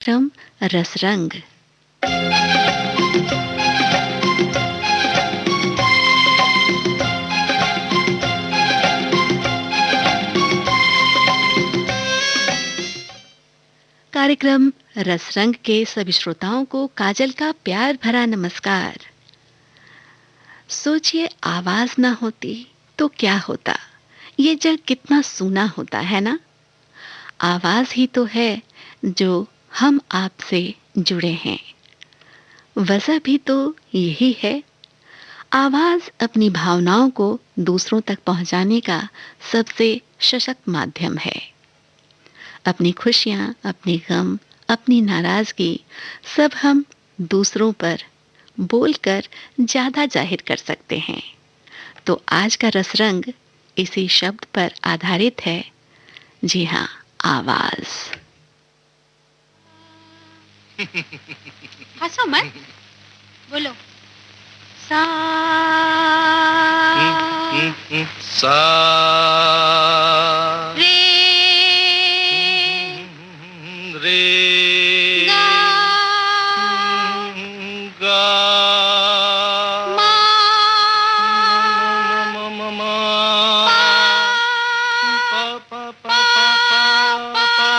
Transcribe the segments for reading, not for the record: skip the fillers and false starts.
क्रम रसरंग। कार्यक्रम रसरंग के सभी श्रोताओं को काजल का प्यार भरा नमस्कार। सोचिए, आवाज ना होती तो क्या होता। ये जग कितना सूना होता है ना। आवाज ही तो है जो हम आपसे जुड़े हैं। वजह भी तो यही है। आवाज अपनी भावनाओं को दूसरों तक पहुंचाने का सबसे सशक्त माध्यम है। अपनी खुशियां, अपने गम, अपनी नाराजगी सब हम दूसरों पर बोलकर ज्यादा जाहिर कर सकते हैं। तो आज का रसरंग इसी शब्द पर आधारित है। जी हाँ, आवाज। हंसो मत, बोलो। सा सा रे रे गा गा मा मा पा पा पा पा पा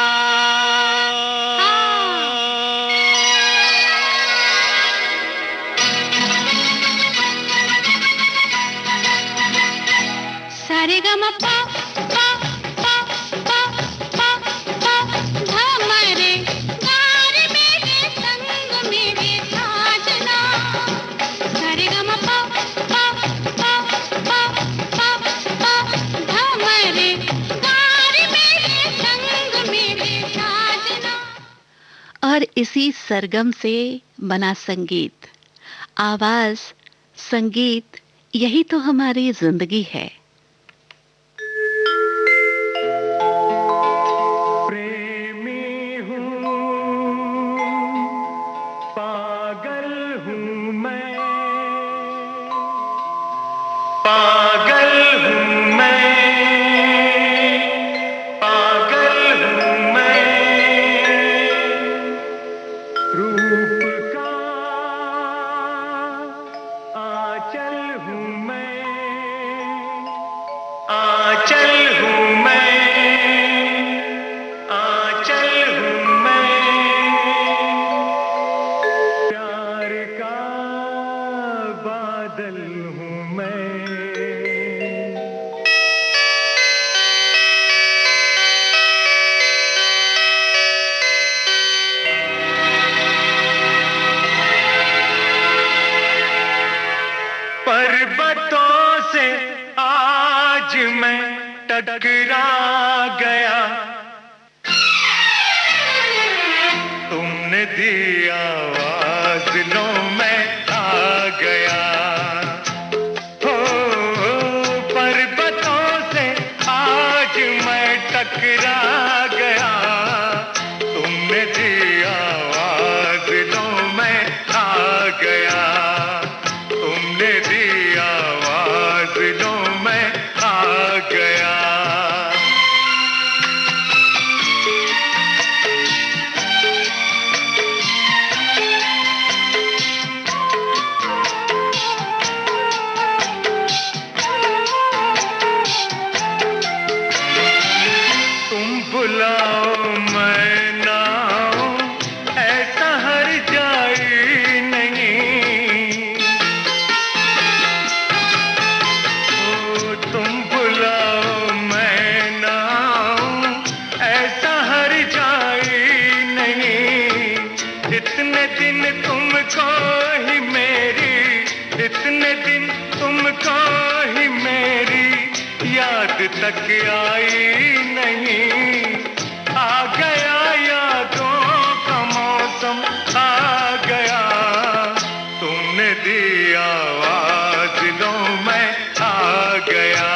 सा रे गा मा पा पा पा पा पा पा धा मा रे गा रे मेरे संग मेरे साजना। सा रे गा मा पा पा पा पा पा पा धा मा रे गा रे मेरे संग मेरे साजना। और इसी सरगम से बना संगीत, आवाज, संगीत, यही तो हमारी जिंदगी है। प्रेमी हूँ, पागल हूँ मैं, पागल हूँ मैं, पागल हूँ मैं, रूप का आंचल हूँ मैं, आंचल हूँ मैं, आंचल हूँ मैं, प्यार का बादल हूँ मैं। पर्वतों से आज मैं टकरा गया, तुमने दी आवाज, लो मैं आ गया। हो पर्वतों से आज मैं टकरा गया, तुमने दी आवाज, लो मैं आ गया, तुमने दी आवाज, लो मैं आ गया। तुम बुलाओ मैं ना आऊं, ऐसा हर जाई नहीं। ओ तुम बुलाओ मैं ना आऊं, ऐसा हर जाई नहीं। इतने दिन तुमको ही मेरी, इतने दिन तुमको ही मेरी याद तक आई नहीं। आ गया यादों का मौसम, आ गया, तुमने दी आवाज, लो मैं आ गया,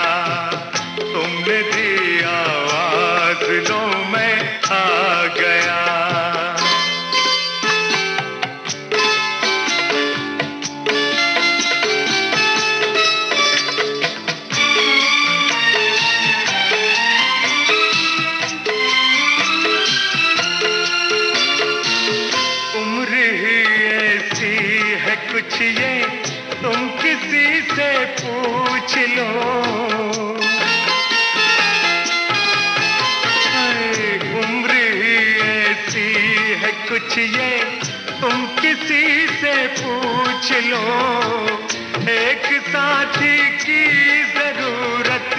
तुमने दी आवाज, लो मैं आ गया। कुछ ये तुम किसी से पूछ लो। उम्र ही ऐसी है कुछ ये तुम किसी से पूछ लो। एक साथी की जरूरत,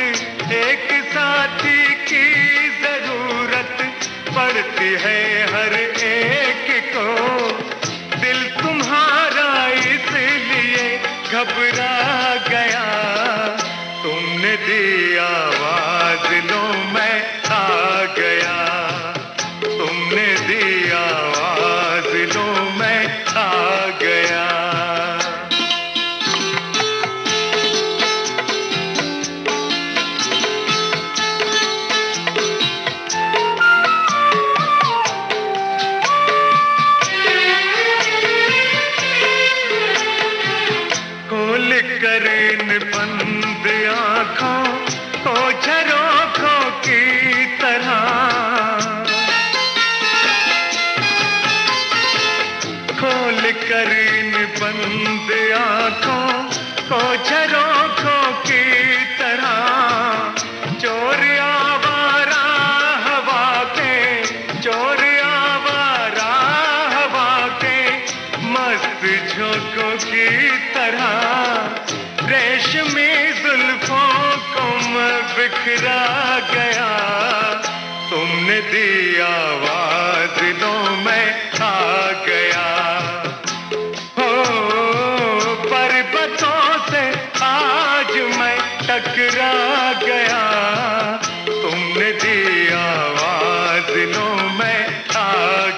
एक साथी की जरूरत पड़ती है हर एक को। दिल तुम्हारा इसलिए घबरा गया, तुमने दी आवाज लो मैं आ गया। तुमने दी आवाज लो मैं आ गया। कर इन बंद आँखों को झरोखों की तरह, खोल कर इन बंद आँखों को झरोखों की तरह। चोर आवारा हवा के, चोर आवारा हवा के मस्त झोंकों की तरह। रेशमी जुल्फों को मैं बिखरा गया, तुमने दी आवाज लो मैं आ गया। हो पर्वतों से आज मैं टकरा गया, तुमने दी आवाज लो मैं आ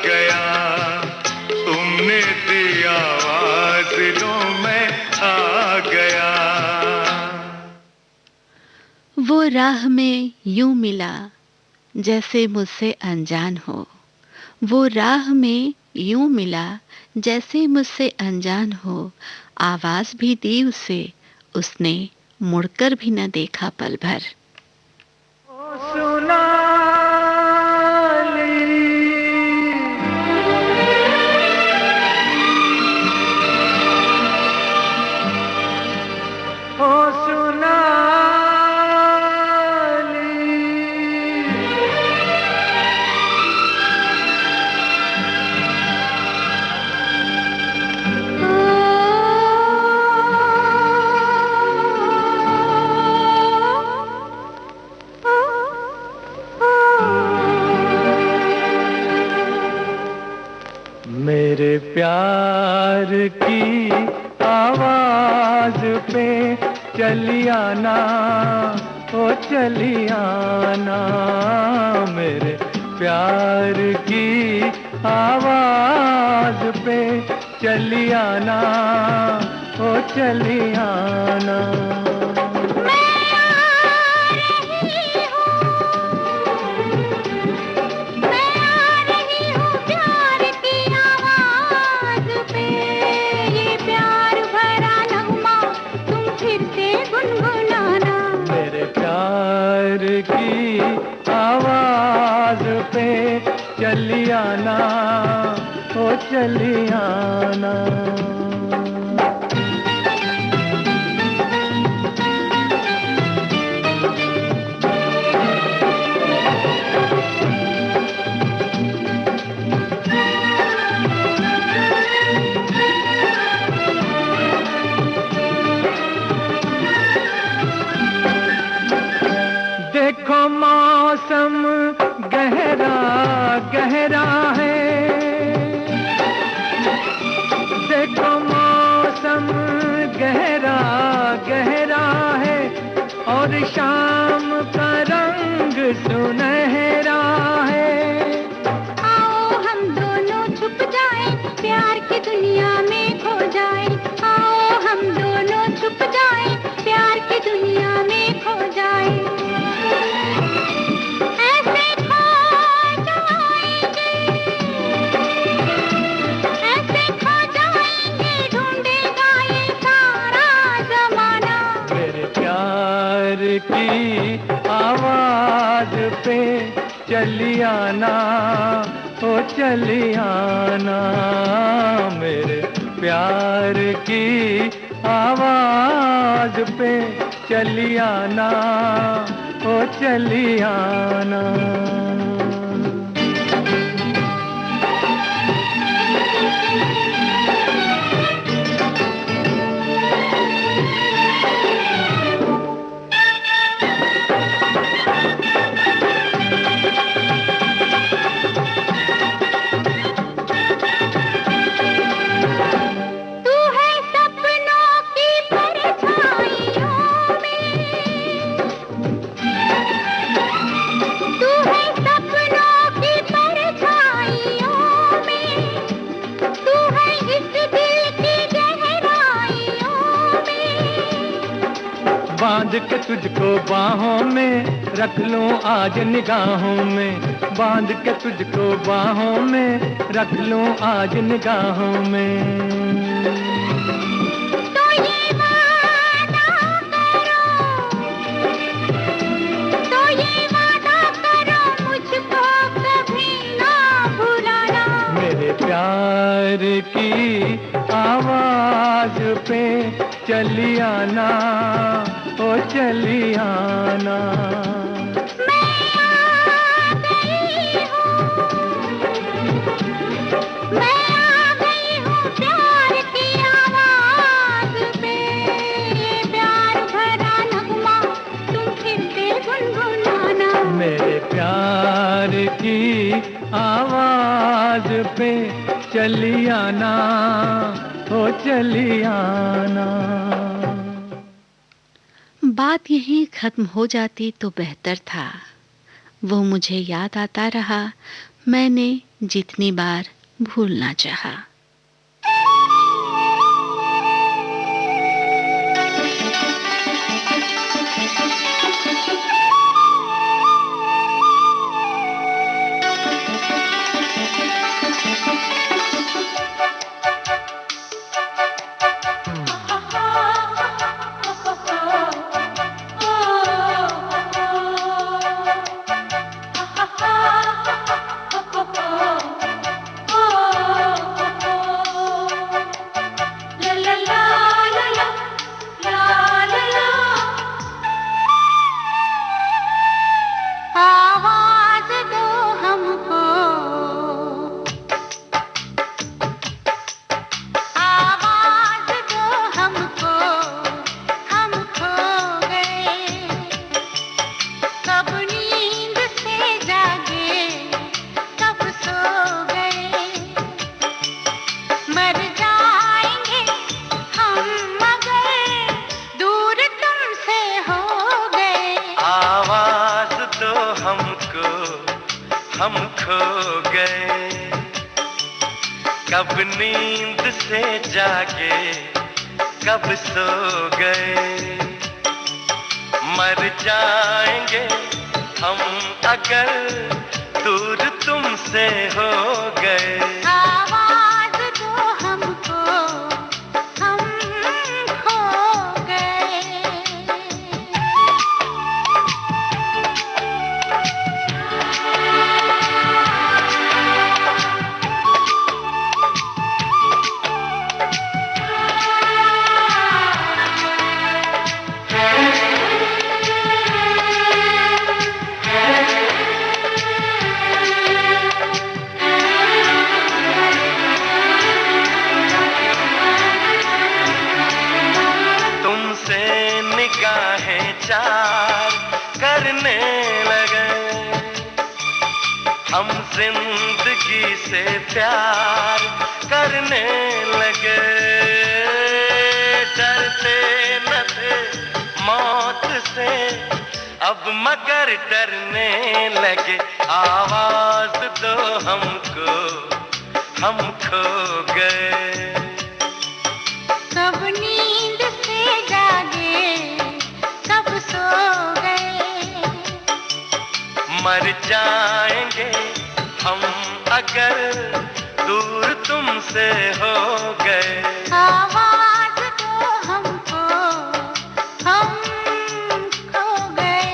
गया। तुमने दी आवाज लो मैं आ गया। वो राह में यूं मिला जैसे मुझसे अनजान हो। वो राह में यूं मिला जैसे मुझसे अनजान हो। आवाज भी दी उसे, उसने मुड़कर भी न देखा पल भर। मेरे प्यार की आवाज पे चली आना, ओ चली आना। मेरे प्यार की आवाज पे चली आना, ओ चली आना। की आवाज पे चली आना, ओ चली आना। देखो मौसम गहरा गहरा है, देखो मौसम गहरा गहरा है, और शाम का रंग सुनहरा है। आओ हम दोनों छुप जाएं, प्यार की दुनिया में खो जाएं। आओ हम दोनों छुप जाएं, प्यार की दुनिया में खो जाएं। की आवाज पे चली आना, ओ चली आना। मेरे प्यार प्यार की आवाज पे चली आना, ओ चली आना। बांध के तुझको बाहों में रख लूं आज निगाहों में, बांध के तुझको बाहों में रख लूं आज निगाहों में। तो ये वादा करो, तो ये वादा करो मुझको कभी ना भुलाना। मेरे प्यार की आवाज पे चली आना, ओ चली आना। मैं आ गई हूँ प्यार की आवाज पे, ये प्यार भरा नगमा तुम फिर से गुनगुनाना। मेरे प्यार की आवाज पे चली आना, ओ चली आना। बात यहीं खत्म हो जाती तो बेहतर था। वो मुझे याद आता रहा, मैंने जितनी बार भूलना चाहा। हम खो गए, कब नींद से जागे, कब सो गए। मर जाएंगे हम अगर दूर तुमसे हो गए। आवाज दो हमको, हम खो गए। निगाहें चार करने लगे, हम जिंदगी से प्यार करने लगे। डरते न थे मौत से, अब मगर डरने लगे। आवाज दो हमको, हम खो गए। कब नींद से जागे, कब सो गए। मर जाएंगे हम अगर दूर तुमसे हो गए। आवाज दो हमको, हम खो गए।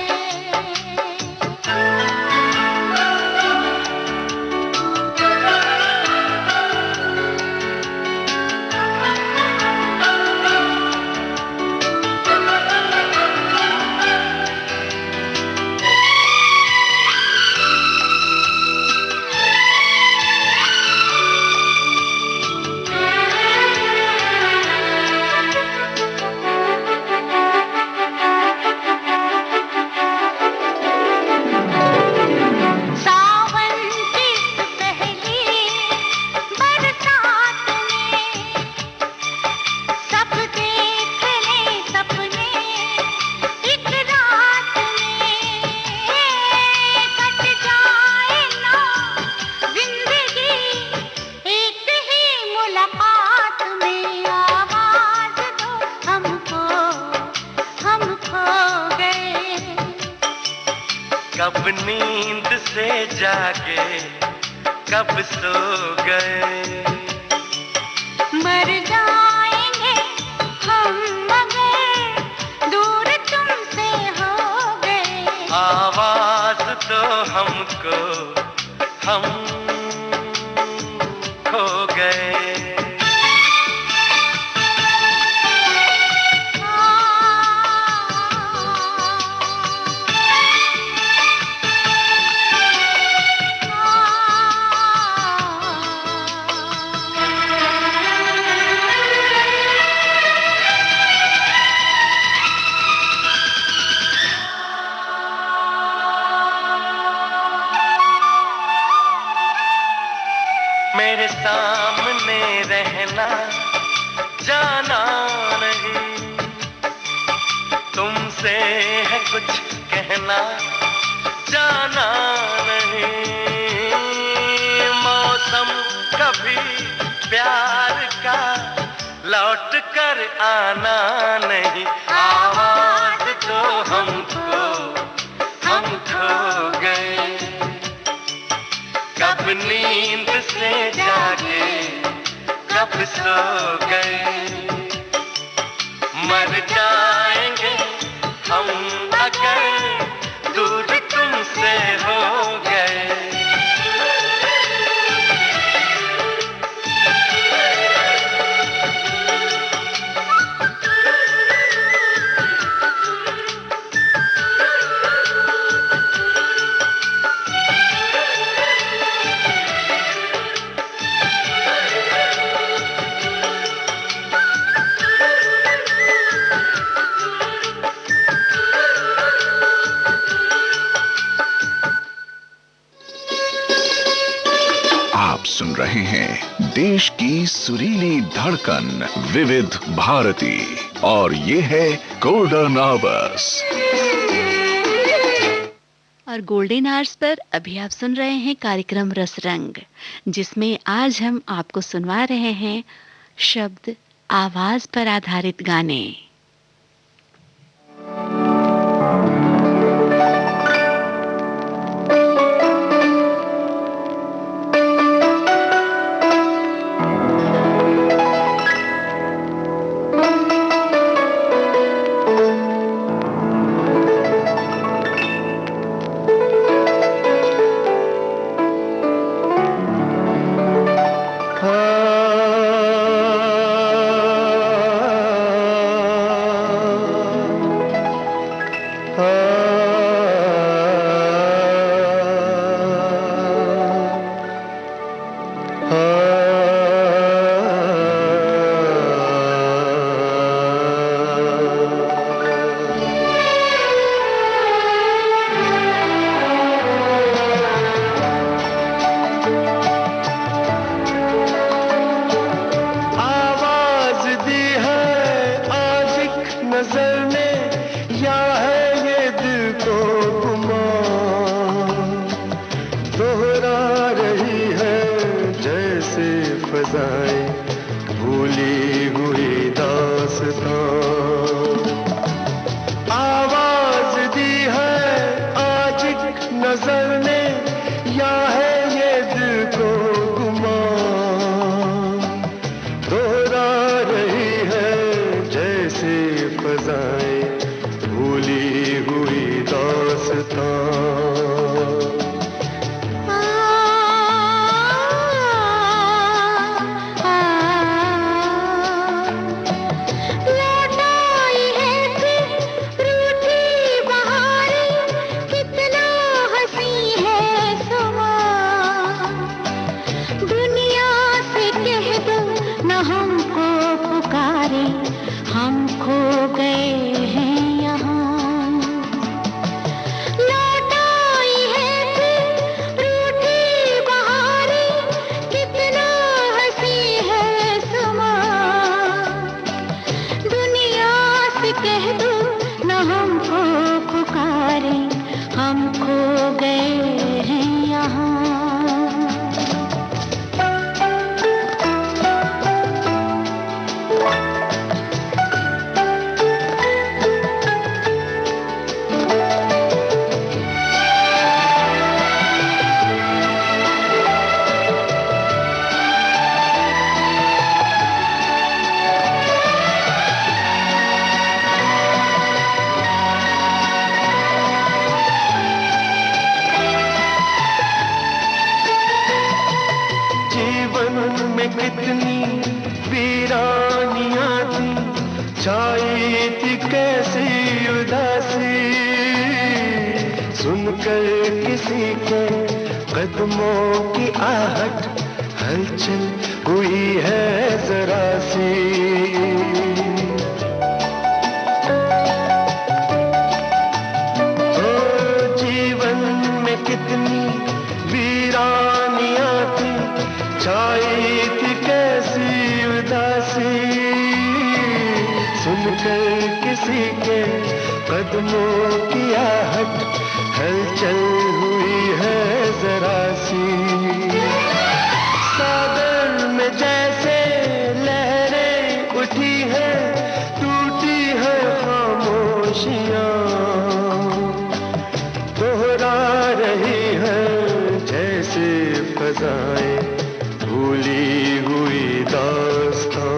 से जागे कब सो गए। मर जाएंगे हम मगर दूर तुमसे हो गए। आवाज तो हमको हम खो गए। मेरे सामने रहना जाना नहीं, तुमसे है कुछ कहना जाना नहीं। मौसम कभी प्यार का लौट कर आना नहीं। आवाज तो हमको हम खो गए। कब नींद से जागे कब सो गए। मर जाएंगे हम अगर दूर तुमसे हो गए। आप सुन रहे हैं देश की सुरीली धड़कन विविध भारती और ये है गोल्डन आवर्स। और गोल्डन आवर्स पर अभी आप सुन रहे हैं कार्यक्रम रसरंग, जिसमें आज हम आपको सुनवा रहे हैं शब्द आवाज पर आधारित गाने। जीवन में कितनी वीरानियां थी, छाई थी कैसी उदासी, सुनकर किसी के कदमों की आहट, हलचल हुई है जरा सी। कितनी वीरानियां थी, छाई थी कैसी उदासी, सुनकर किसी के कदमों की आहट, हलचल हुई है जरा सी। सागर में जैसे लहरें उठी हैं, टूटी है खामोशियां, दोहरा रही है जैसे फजाएं भूली हुई दास्तां।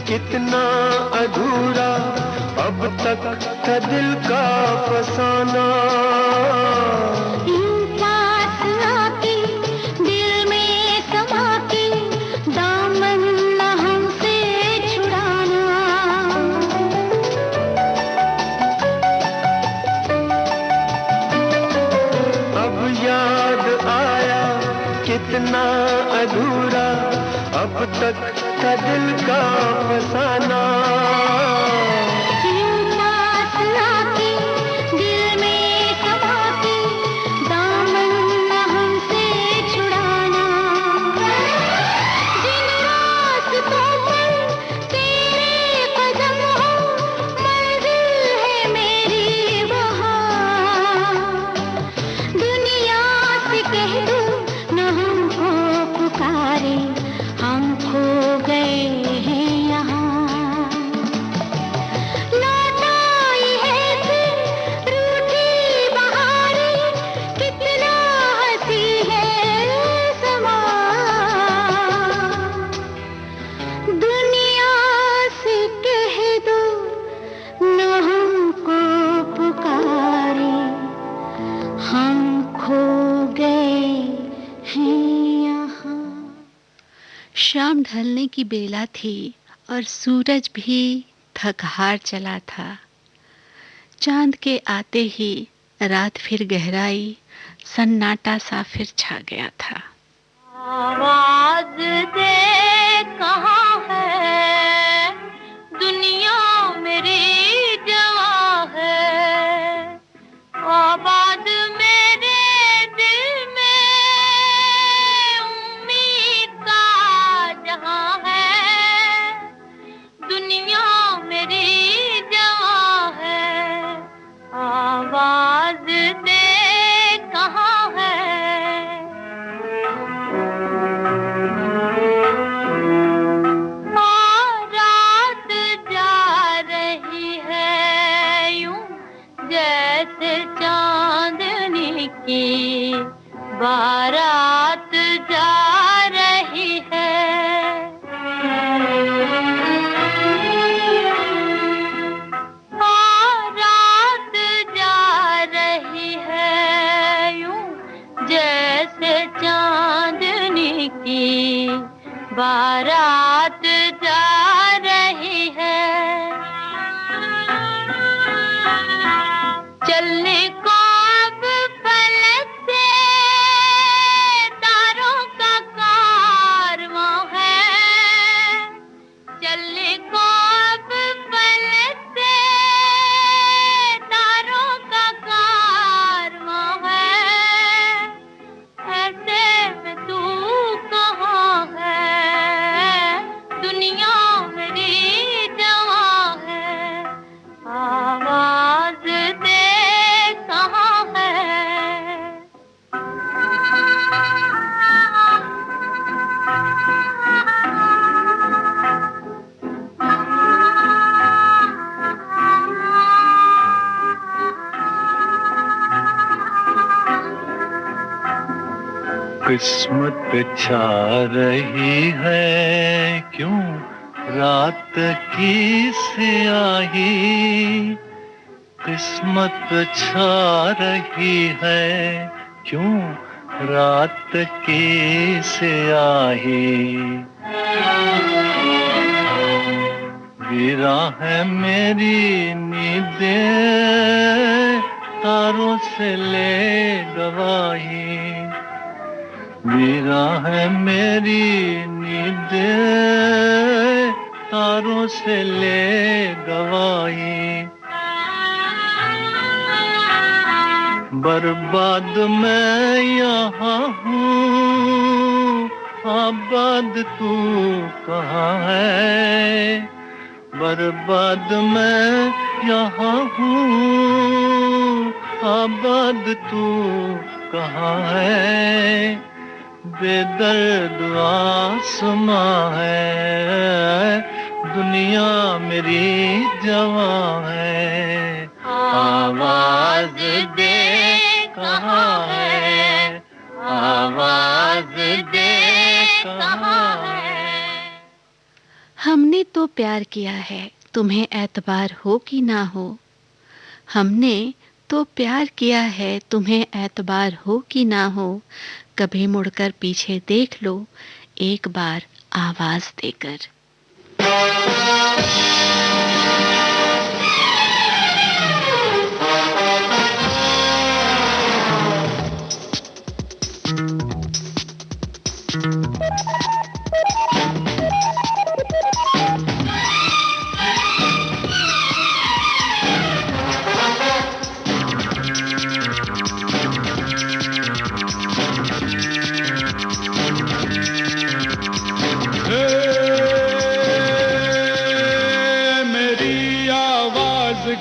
कितना अधूरा अब तक था दिल का फसाना, यूं पास आके दिल में समा के दामन न हमसे छुड़ाना। अब याद आया कितना अधूरा अब तक था दिल का फसाना, यूं पास आके दिल में समा के दामन न हमसे छुड़ाना। जिन रास्तों पर तेरे कदम हो मंजिल है मेरी वहाँ, दुनिया से कह दो न हमको पुकारे, हम खो गए हैं यहाँ। लौट आई है फिर रूठी बहारें, कितना हंसी है समा, दुनिया से कह दो न हमको पुकारे, हम खो गए हैं यहाँ। शाम ढलने की बेला थी और सूरज भी थक हार चला था। चांद के आते ही रात फिर गहराई, सन्नाटा सा फिर छा गया था। आवाज दे कहाँ है की बारात जा रही है। बारात जा रही है यूं जैसे चांदनी की बारात जा रही है। चलने को अब फलक से तारों का कारवां है। चलने को अब फलक से तारों का कारवां है। ऐसे में तू कहाँ है, दुनिया मेरी जवां है। आवाज दे कहाँ है। किस्मत छा रही है क्यों रात की स्याही। किस्मत छा रही है क्यों रात की स्याही। गिरा है मेरी नींदें तारों से ले गवाही। गिरा है मेरी नींदें तारों से ले गवाही। बर्बाद मैं यहाँ हूँ, आबाद तू कहाँ है। बर्बाद मैं यहाँ हूँ, आबाद तू कहाँ है। बेदर्द आसमां है, दुनिया मेरी जवां है। आवाज दे कहाँ है, आवाज दे कहाँ है। हमने तो प्यार किया है, तुम्हें एतबार हो कि ना हो। हमने तो प्यार किया है, तुम्हें एतबार हो कि ना हो। कभी मुड़कर पीछे देख लो एक बार आवाज देकर।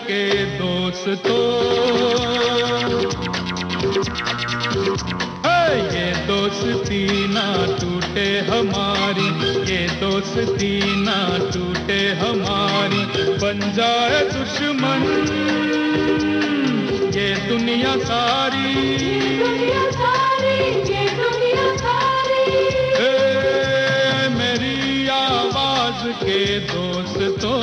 के दोस्तों ये दोस्ती ना टूटे हमारी, ये दोस्ती ना टूटे हमारी। बन जाए दुश्मन ये दुनिया सारी, ये दुनिया सारी। मेरी आवाज के दोस्तों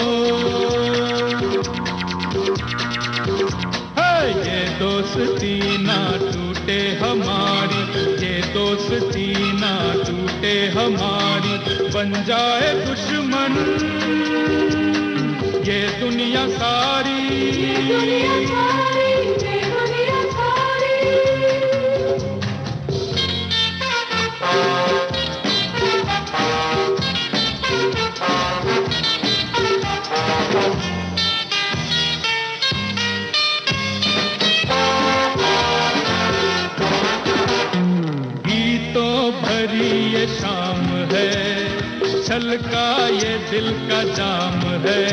ये दोस्ती ना टूटे हमारी, ये दोस्ती ना टूटे हमारी। बन जाए दुश्मन ये दुनिया सारी, ये दुनिया सारी, ये दुनिया सारी। ये शाम है, छलका ये दिल का जाम है।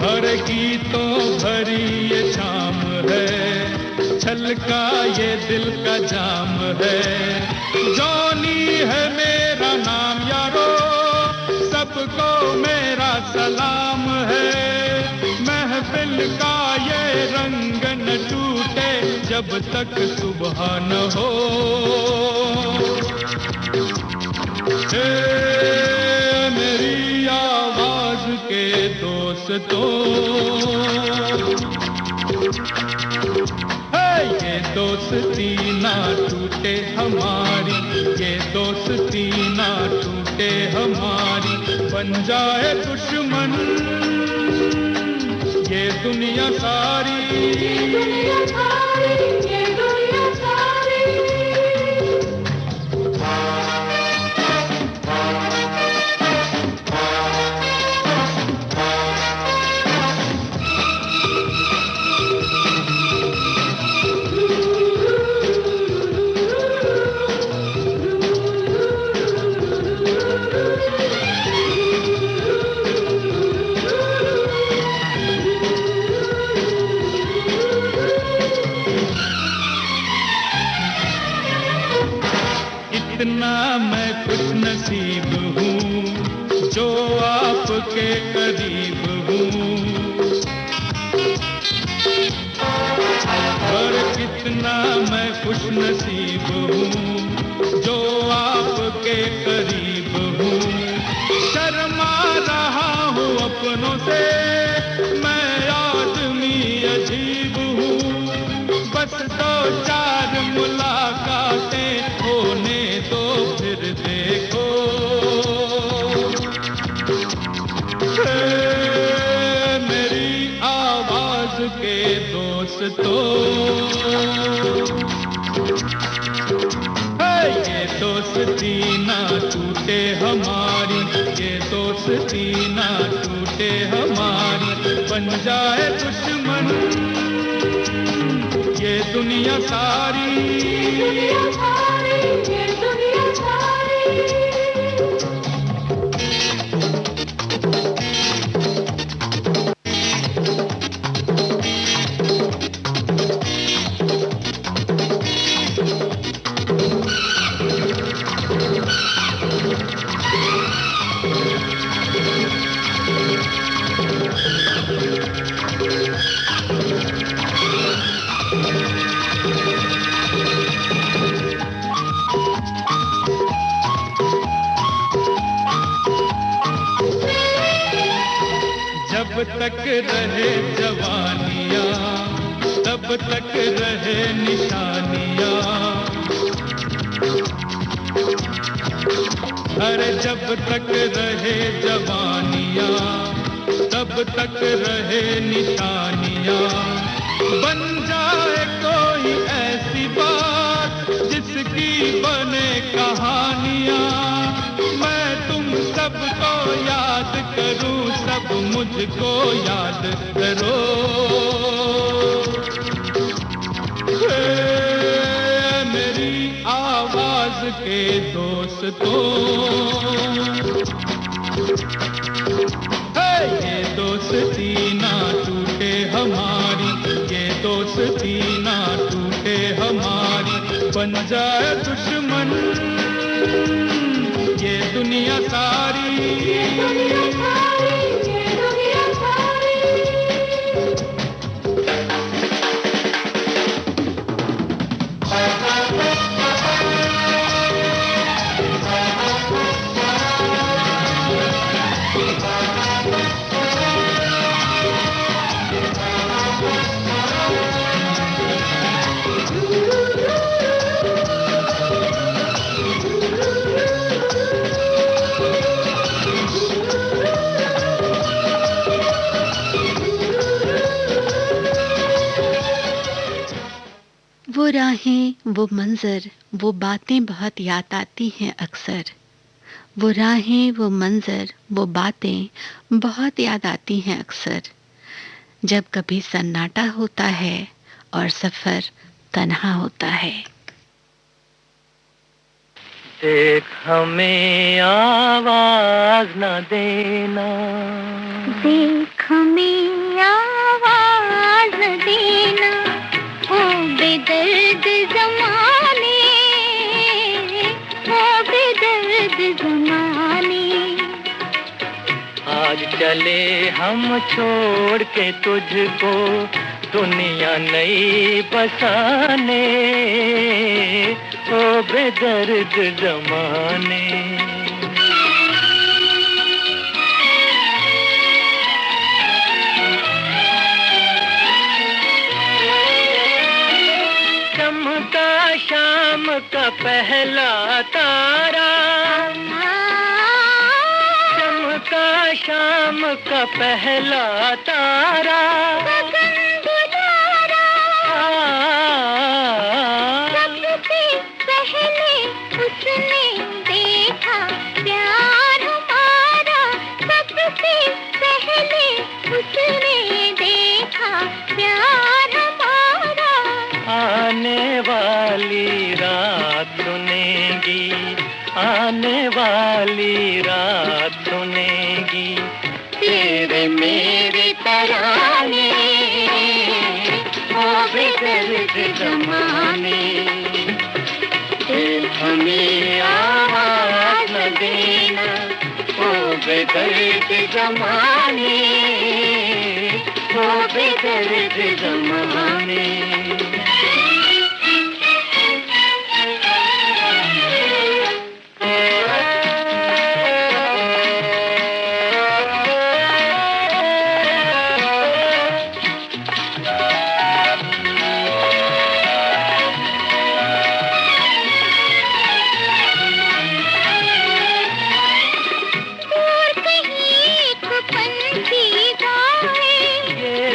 हर गीतों भरी ये शाम है, छलका ये दिल का जाम है। जॉनी है मेरा नाम यारो, सबको मेरा सलाम है। महफिल का ये रंग जब तक सुबह न हो। हे मेरी आवाज के दोस्तों, ये दोस्ती ना टूटे हमारी, ये दोस्ती ना टूटे हमारी। बन जाए दुश्मन ये दुनिया सारी, ये दुनिया सारी, ये दुनिया सारी। इतना मैं खुश नसीब हूँ जो आपके करीब हूँ, और कितना मैं खुश नसीब हूँ जो आपके करीब हूँ। शर्मा रहा हूँ अपनों से मैं आदमी अजीब हूँ, बस दो चार मुलाकातें होने दो फिर देखो। मेरी आवाज के दोस्तों, ये दोस्ती ना टूटे हमारी, ये दोस्ती ना टूटे हमारी। बन जाए दुश्मन ये दुनिया सारी, ये दुनिया सारी, ये दुनिया सारी। जब तक रहे जवानियाँ तब तक रहे निशानियाँ, अरे जब तक रहे जवानियाँ तब तक रहे निशानियाँ। बन जाए कोई ऐसी बात जिसकी बने कहानियाँ, मैं तुम सबको याद करूं, सब मुझको याद करो। मेरी आवाज के दोस्तों, ये दोस्ती ना टूटे हमारी, ये दोस्ती ना टूटे हमारी। बन जाए दुश्मन ये दुनिया सारी, ये दुनिया सारी, ये दुनिया सारी। वो राहें, वो मंजर, वो बातें बहुत याद आती हैं अक्सर। वो राहें, वो मंजर, वो बातें बहुत याद आती हैं अक्सर। जब कभी सन्नाटा होता है और सफर तन्हा होता है। देख हमें आवाज न देना, देख हमें आवाज न देना, ओ बेदर्द ज़माने, ओ बेदर्द ज़माने। आज चले हम छोड़ के तुझको, दुनिया नई बसाने, ओ बेदर्द जमाने। चमका शाम का पहला तारा, चमका शाम का पहला तारा, सबसे पहले उसने देखा प्यार हमारा, सबसे पहले उसने देखा प्यार हमारा। आने वाली रात सुनेगी, आने वाली रात सुनेगी तेरे मेरे तराने, ओ बेदर्द जमाने। हमें आवाज न देना, ओ बेदर्द जमाने, ओ बेदर्द जमाने।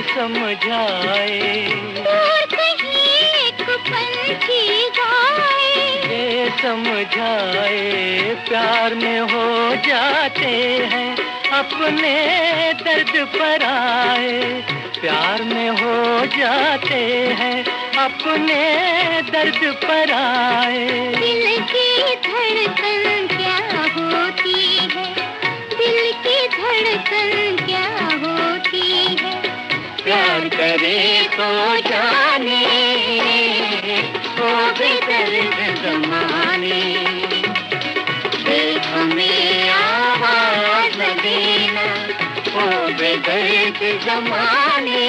समझाए और कहीं एक पंछी गाए, ये समझाए प्यार में हो जाते हैं अपने दर्द पर आए, प्यार में हो जाते हैं अपने दर्द पर आए। दिल की धड़कन क्या होती है, दिल की धड़कन क्या होती है, प्यार करे तो जाने, ओ बेदर्द जमाने। हमें आवाज न देना, ओ बेदर्द जमाने,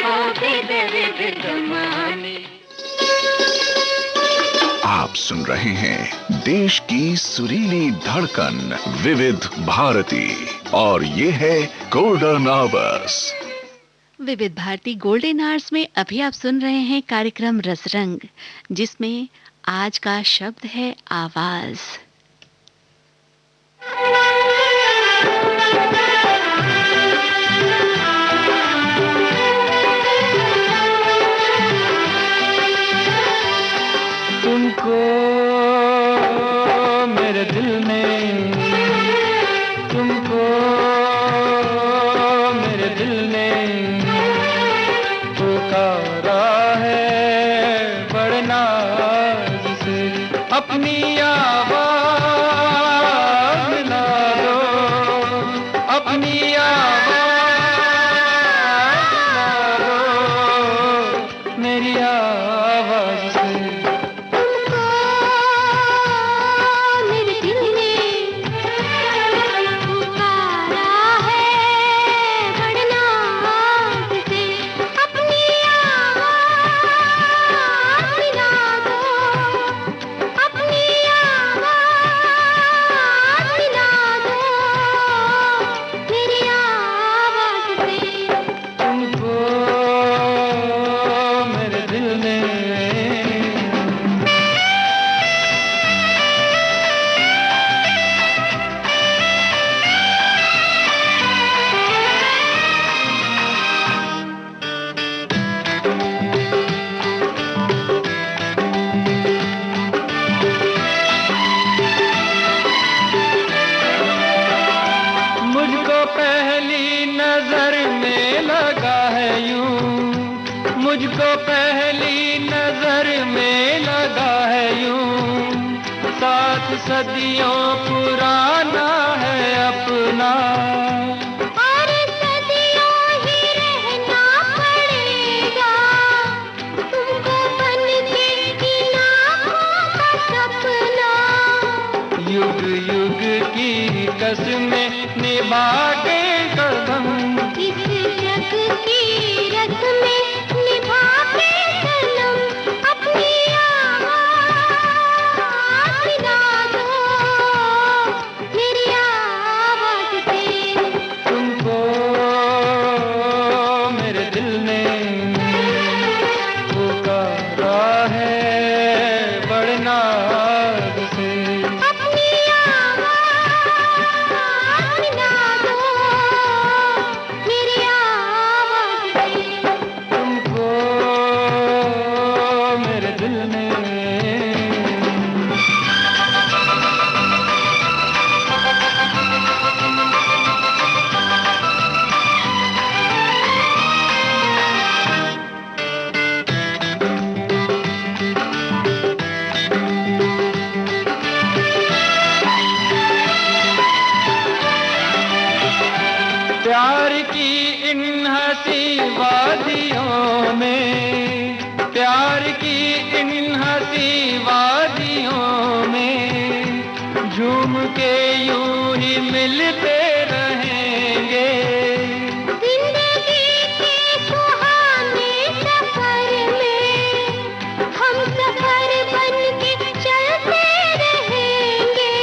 ओ बेदर्द जमाने। आप सुन रहे हैं देश की सुरीली धड़कन विविध भारती और ये है गोल्डन आवर्स। विविध भारती गोल्डन आवर्स में अभी आप सुन रहे हैं कार्यक्रम रसरंग, जिसमें आज का शब्द है आवाज। तुमको मेरे दिल में, तुमको मेरे दिल ने पुकारा है बड़े नाज से, अपनी आवाज मिला दो, अपनी आवाज मिला दो मेरी आवाज से। मुझको पहली नजर में लगा है यूं, 7 सदियों पुराना है अपना, और सदियों ही रहना पड़ेगा तुमको बन के इन आँखों का सपना। युग युग की कसमें निभा के कदम इस जग की रस्में निभा के सनम अपनी आवाज़ मिला दो मेरी आवाज़ से। तुमको मेरे दिल ने पुकारा है बड़े नाज से। अपनी आवाज़ मिला दो मेरी आवाज़ से। तुमको मेरे दिल ने प्यार की इन हंसी वादियों में, प्यार की इन हंसी वादियों में झूम के यूं ही मिलते रहेंगे। जिंदगी के सुहाने सफर में हम सफर बन के चलते रहेंगे।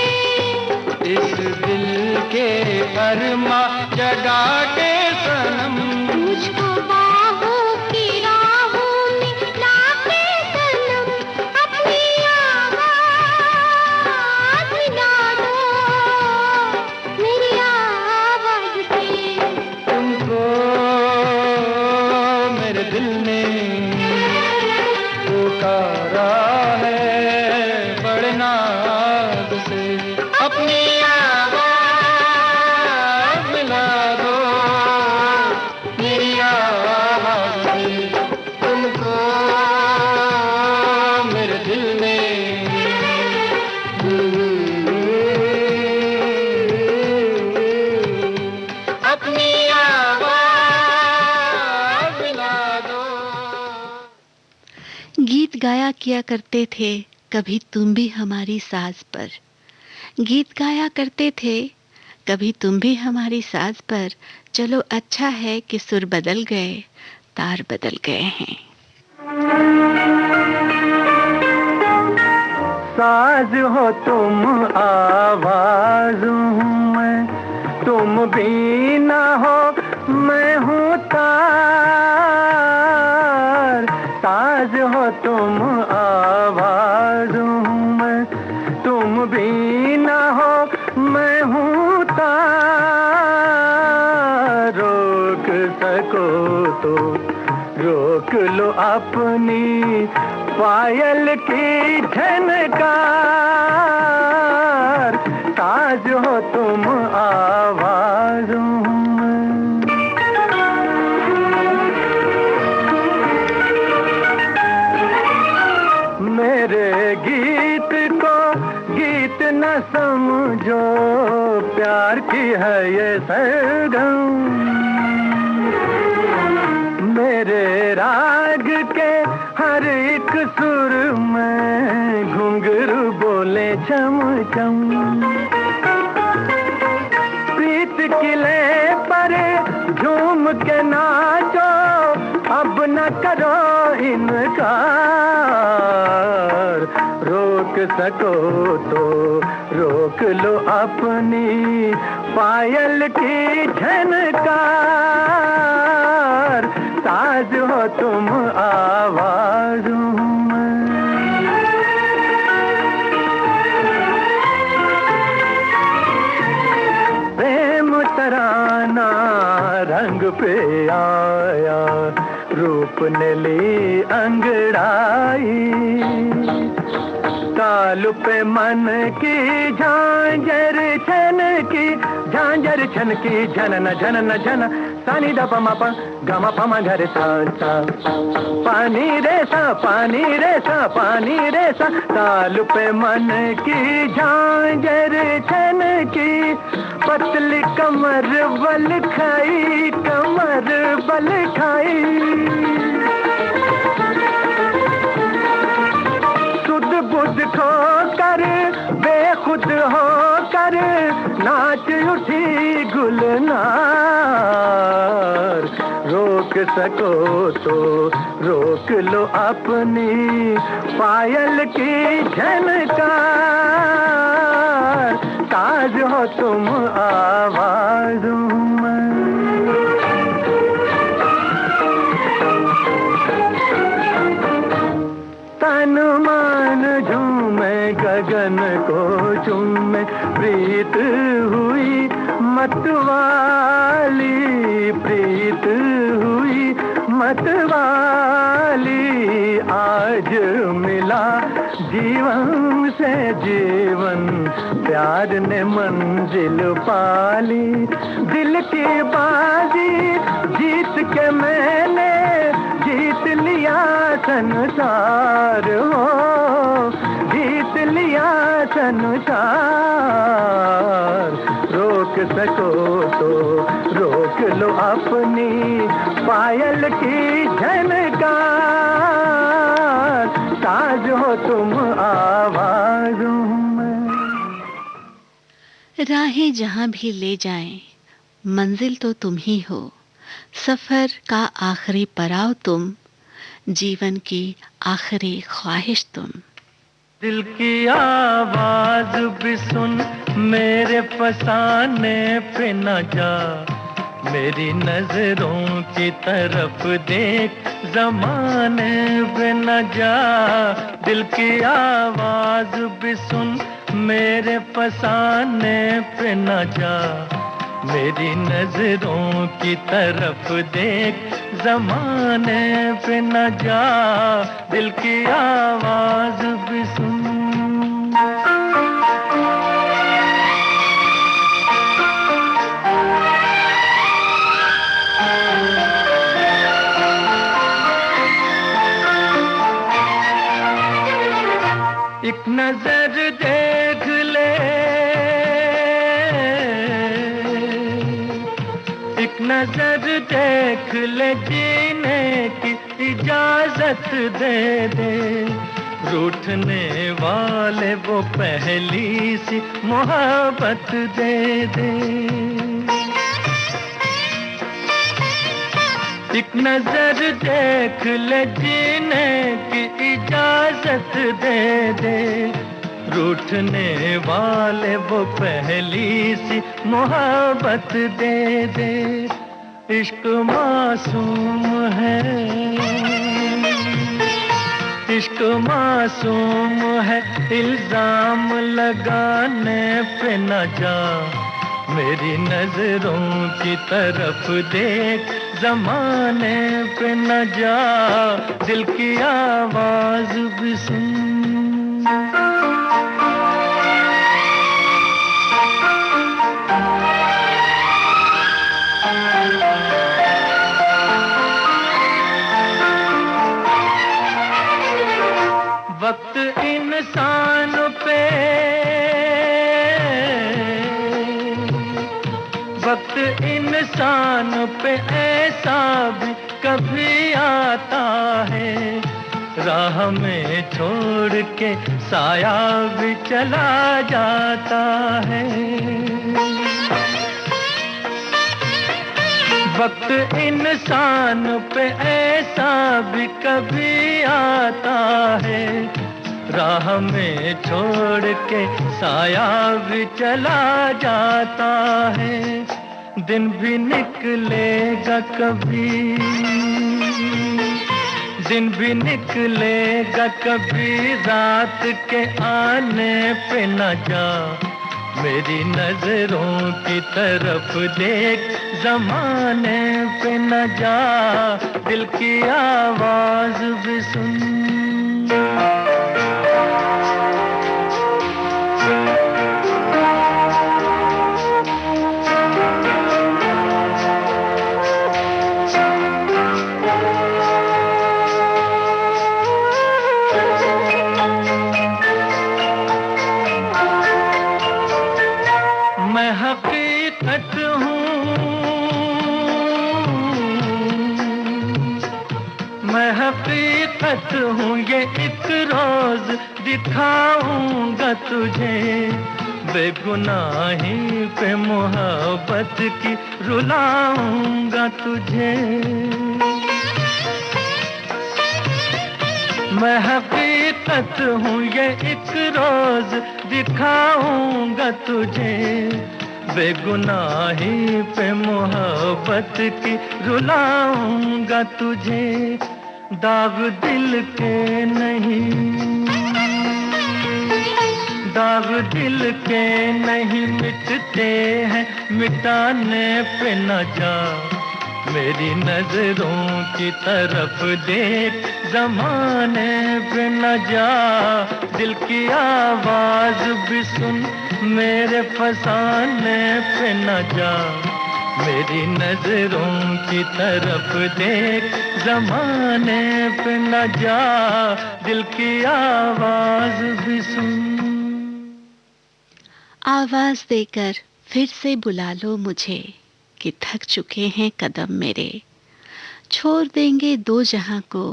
इस दिल के अरमा जगा के सनम मुझको बाहों की राहों में लाके सनम अपनी आवाज़ मिला दो मेरी आवाज़ से। तुमको मेरे दिल ने पुकारा है बड़े नाज से। अपनी आवाज़ मिला दो मेरी आवाज़ से। तुमको मेरे दिल ने अपनी आवाज़ मिला दो। गीत गाया किया करते थे कभी तुम भी हमारी साज पर, गीत गाया करते थे कभी तुम भी हमारी साज पर। चलो अच्छा है कि सुर बदल गए, तार बदल गए हैं। साज हो तुम आवाज हूँ मैं, तुम भी ना हो मैं हूँ तार। साज हो तुम आवाज हूँ मैं, तुम भी ना हो मैं हूँ तार। रोक सको तो रोक लो अपनी पायल की झनकार। ताज हो तुम आवाज हूँ मैं। मेरे गीत को गीत न समझो, प्यार की है ये सरगम। मेरे राग के हर एक सुर में घुंघरू बोले चम चम। प्रीत किले पर झूम के नाचो, अब न करो इनकार। रोक सको तो रोक लो अपनी पायल की झनकार। साज हो तुम आवाज हूँ मैं। प्रेम तराना रंग पे आया, रूप ने ली अंगड़ाई। ताल पे मन की झांझर छन की, झांझर छन की झनन झनन झन। सानी दा पमा पा गमा पमा घर सा सा। पानी रे सा पानी रे सा पानी रे सा। ताल पे मन की झांझर छन की, पतली कमर बल खाई, कमर बल खाई। सुध बुध खो कर बेखुद हो कर नाच उठी गुलनार। रोक सको तो रोक लो अपनी पायल की झनकार, ताज हो तुम आवाज़ों में। तन मन झूमे गगन को चूमे, प्रीत हुई मतवाली, प्रीत हुई मतवाली। आज मिला जीवन से जीवन, प्यार ने मंजिल पाली। दिल की बाजी जीत के मैंने जीत लिया संसार, हो जीत लिया संसार। रोक सको तो रोक लो अपनी पायल की झनकार, ताज हो तुम आवाज़ों में। राहें जहां भी ले जाएं, मंजिल तो तुम ही हो। सफर का आखिरी पड़ाव तुम, जीवन की आखिरी ख्वाहिश तुम। दिल की आवाज भी सुन, मेरे फसाने पे न जा। मेरी नजरों की तरफ देख, जमाने पे न जा। दिल की आवाज भी सुन, मेरे फसाने पे न जा। मेरी नजरों की तरफ देख, जमाने पे न जा। दिल की आवाज भी सुन। एक नजर देख ले, एक नजर देख ले, जीने की इजाजत दे दे। रूठने वाले वो पहली सी मोहब्बत दे दे। एक नजर देख ले, जीने की इजाजत दे दे। रूठने वाले वो पहली सी मोहब्बत दे दे। इश्क मासूम है, इश्क मासूम है, इल्जाम लगाने पे न जा। मेरी नजरों की तरफ देख, जमाने पे न जा। दिल की आवाज भी सुन। वक्त इंसान पे, वक्त इंसान पे ऐसा भी कभी आता है। राह में छोड़ के साया भी चला जाता है। वक्त इंसान पे ऐसा भी कभी आता है। राह में छोड़ के साया भी चला जाता है। दिन भी निकलेगा कभी, दिन भी निकलेगा कभी, रात के आने पे न जा। मेरी नजरों की तरफ देख, जमाने पे न जा। दिल की आवाज भी सुन। मैं हकीकत हूँ, मैं हकीकत हूँ, ये एक रोज दिखाऊंगा तुझे। बेगुनाही पे मोहब्बत की रुलाऊंगा तुझे। मैं हकीकत हूँ ये एक रोज दिखाऊंगा तुझे। बेगुनाही पे मोहब्बत की रुलाऊंगा तुझे। दाग दिल के नहीं, दाग दिल के नहीं मिटते हैं, मिटाने पे न जा। मेरी नजरों की तरफ देख, जमाने पे न जा। दिल की आवाज भी सुन, मेरे फसाने पे न जा। मेरी नजरों की तरफ देख, जमाने पे न जा। दिल की आवाज भी सुन। आवाज देकर फिर से बुला लो मुझे, कि थक चुके हैं कदम मेरे। छोड़ देंगे दो जहां को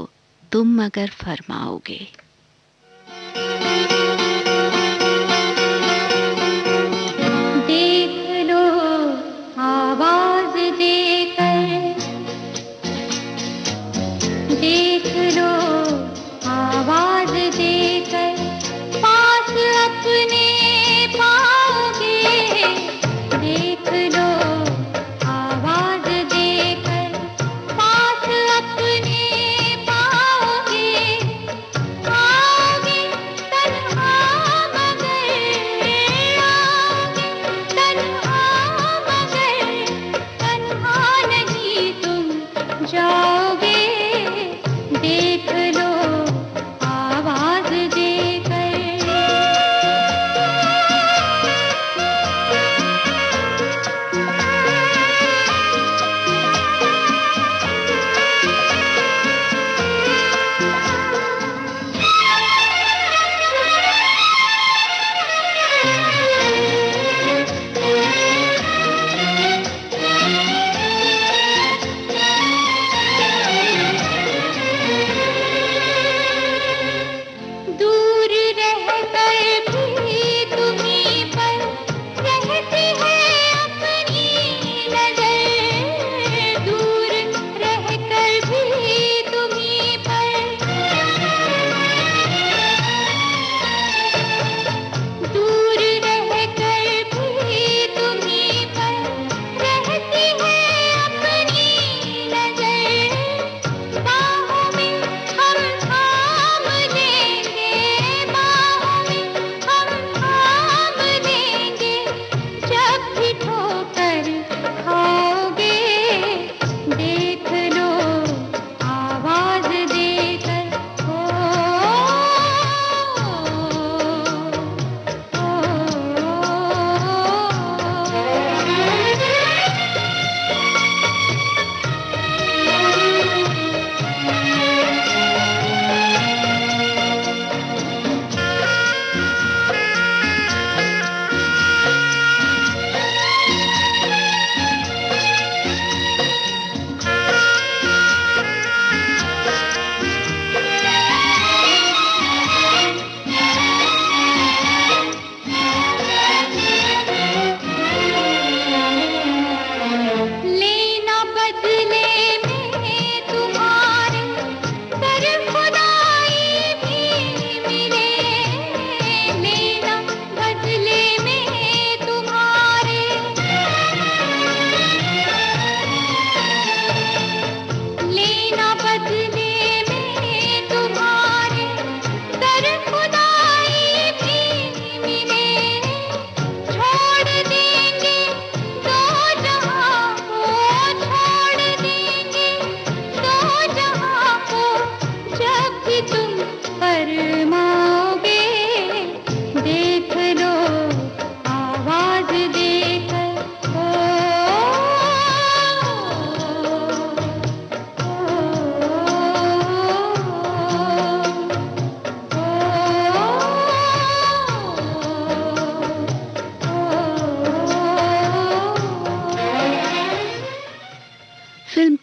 तुम मगर फरमाओगे। देख लो आवाज देकर, देख लो आवाज देकर, पास अपने पाओगे। देख लो आवाज देकर, पास अपने पाओगे।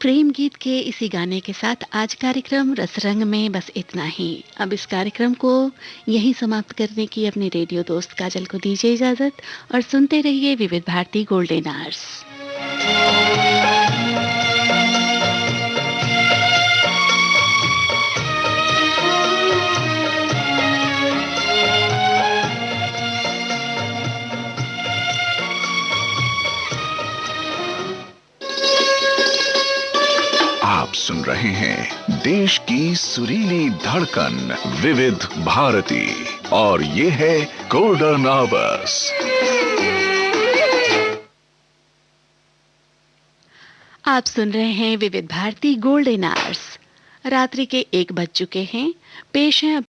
प्रेम गीत के इसी गाने के साथ आज कार्यक्रम रसरंग में बस इतना ही। अब इस कार्यक्रम को यहीं समाप्त करने की अपने रेडियो दोस्त काजल को दीजिए इजाजत और सुनते रहिए विविध भारती गोल्डन आवर्स। आप सुन रहे हैं देश की सुरीली धड़कन विविध भारती और ये है गोल्डन आवर्स। आप सुन रहे हैं विविध भारती गोल्डन आवर्स। रात्रि के 1 बज चुके हैं। पेश है